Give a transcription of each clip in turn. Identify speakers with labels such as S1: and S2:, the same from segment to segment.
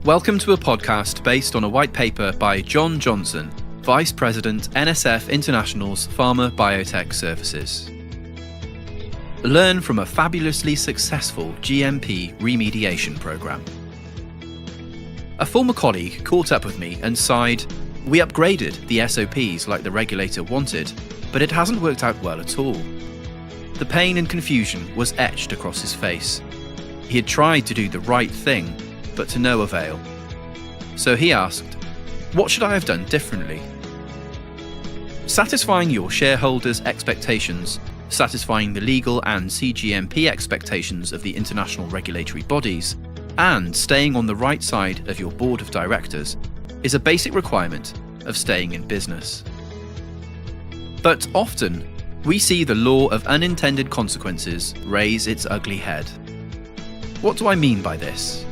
S1: Welcome to a podcast based on a white paper by John Johnson, Vice President, NSF International's Pharma Biotech Services. Learn from a fabulously successful GMP remediation program. A former colleague caught up with me and sighed, "We upgraded the SOPs like the regulator wanted, but it hasn't worked out well at all." The pain and confusion was etched across his face. He had tried to do the right thing, but to no avail. So he asked, "What should I have done differently?" Satisfying your shareholders' expectations, satisfying the legal and CGMP expectations of the international regulatory bodies, and staying on the right side of your board of directors is a basic requirement of staying in business. But often, we see the law of unintended consequences raise its ugly head. What do I mean by this?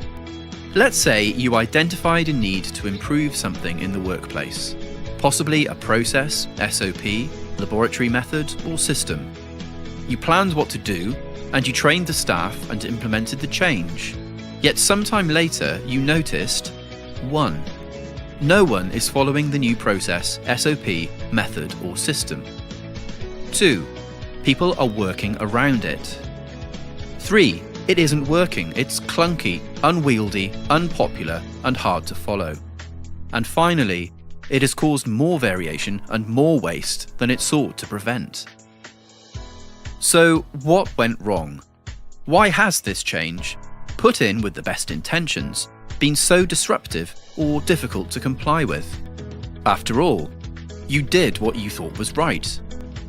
S1: Let's say you identified a need to improve something in the workplace, possibly a process, SOP, laboratory method, or system. You planned what to do, and you trained the staff and implemented the change. Yet sometime later, you noticed 1. No one is following the new process, SOP, method, or system. 2. People are working around it. 3. It isn't working, it's clunky, unwieldy, unpopular, and hard to follow. And finally, it has caused more variation and more waste than it sought to prevent. So, what went wrong? Why has this change, put in with the best intentions, been so disruptive or difficult to comply with? After all, you did what you thought was right.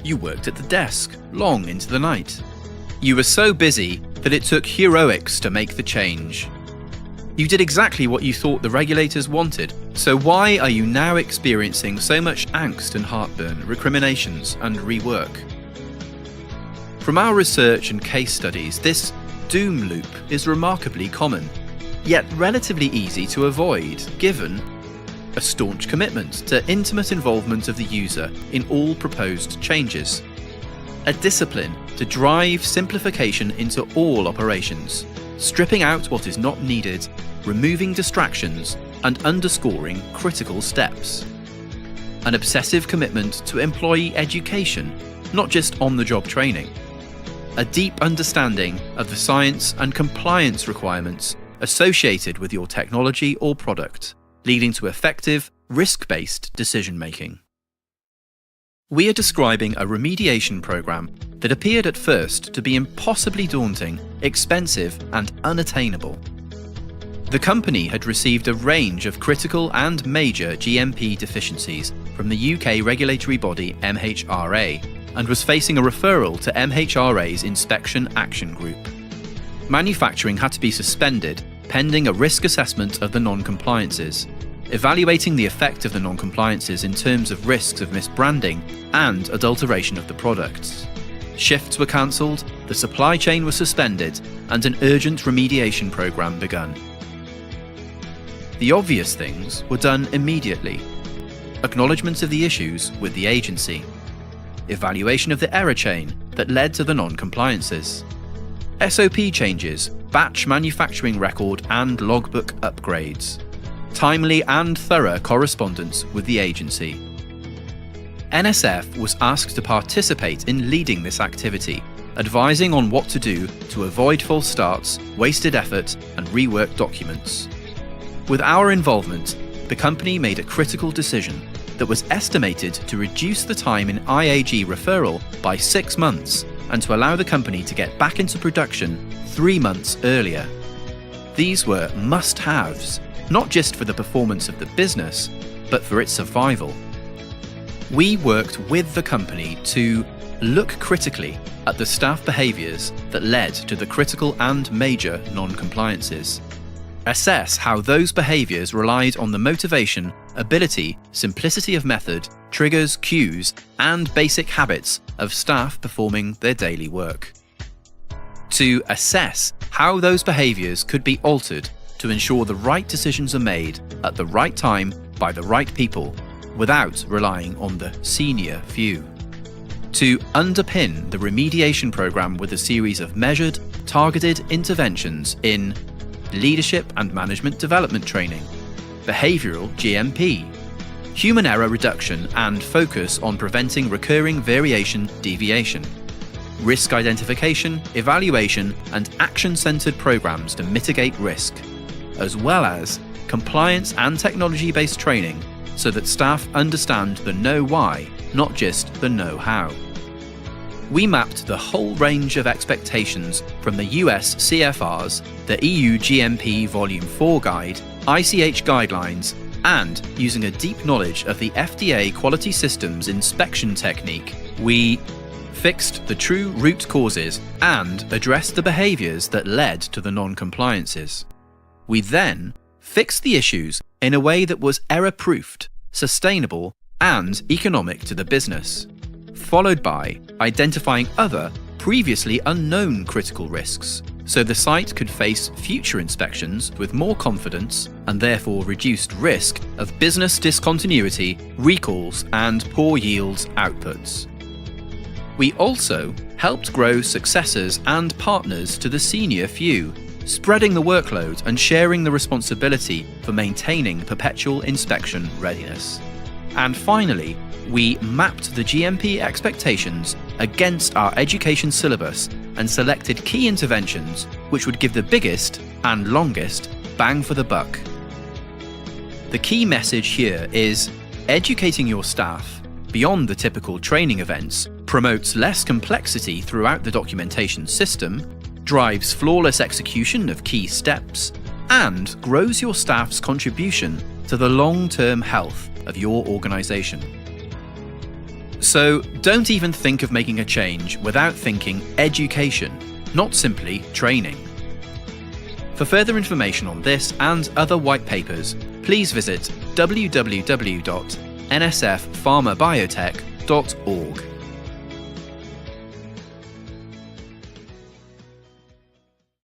S1: You worked at the desk, long into the night. You were so busy that it took heroics to make the change. You did exactly what you thought the regulators wanted, so why are you now experiencing so much angst and heartburn, recriminations and rework? From our research and case studies, this doom loop is remarkably common, yet relatively easy to avoid, given a staunch commitment to intimate involvement of the user in all proposed changes, a discipline to drive simplification into all operations, stripping out what is not needed, removing distractions, and underscoring critical steps, an obsessive commitment to employee education, not just on-the-job training, a deep understanding of the science and compliance requirements associated with your technology or product, leading to effective, risk-based decision-making. We are describing a remediation program that appeared at first to be impossibly daunting, expensive, and unattainable. The company had received a range of critical and major GMP deficiencies from the UK regulatory body MHRA and was facing a referral to MHRA's Inspection Action Group. Manufacturing had to be suspended pending a risk assessment of the non-compliances, evaluating the effect of the non-compliances in terms of risks of misbranding and adulteration of the products. Shifts were cancelled, the supply chain was suspended, and an urgent remediation program begun. The obvious things were done immediately. Acknowledgement of the issues with the agency. Evaluation of the error chain that led to the non-compliances. SOP changes, batch manufacturing record and logbook upgrades. Timely and thorough correspondence with the agency. NSF was asked to participate in leading this activity, advising on what to do to avoid false starts, wasted effort, and reworked documents. With our involvement, the company made a critical decision that was estimated to reduce the time in IAG referral by 6 months and to allow the company to get back into production 3 months earlier. These were must-haves, not just for the performance of the business, but for its survival. We worked with the company to look critically at the staff behaviours that led to the critical and major non-compliances. Assess how those behaviours relied on the motivation, ability, simplicity of method, triggers, cues, and basic habits of staff performing their daily work. To assess how those behaviours could be altered to ensure the right decisions are made at the right time by the right people, without relying on the senior few. To underpin the remediation program with a series of measured, targeted interventions in leadership and management development training, behavioural GMP, human error reduction and focus on preventing recurring variation deviation, risk identification, evaluation and action-centred programs to mitigate risk, as well as compliance and technology-based training so that staff understand the know why, not just the know how. We mapped the whole range of expectations from the US CFRs, the EU GMP Volume 4 Guide, ICH guidelines, and using a deep knowledge of the FDA quality systems inspection technique, we fixed the true root causes and addressed the behaviours that led to the non-compliances. We then fixed the issues in a way that was error-proofed, sustainable, and economic to the business, followed by identifying other, previously unknown critical risks, so the site could face future inspections with more confidence and therefore reduced risk of business discontinuity, recalls, and poor yields outputs. We also helped grow successors and partners to the senior few, spreading the workload and sharing the responsibility for maintaining perpetual inspection readiness. And finally, we mapped the GMP expectations against our education syllabus and selected key interventions which would give the biggest and longest bang for the buck. The key message here is educating your staff beyond the typical training events promotes less complexity throughout the documentation system, drives flawless execution of key steps, and grows your staff's contribution to the long-term health of your organisation. So don't even think of making a change without thinking education, not simply training. For further information on this and other white papers, please visit www.nsfpharmabiotech.org.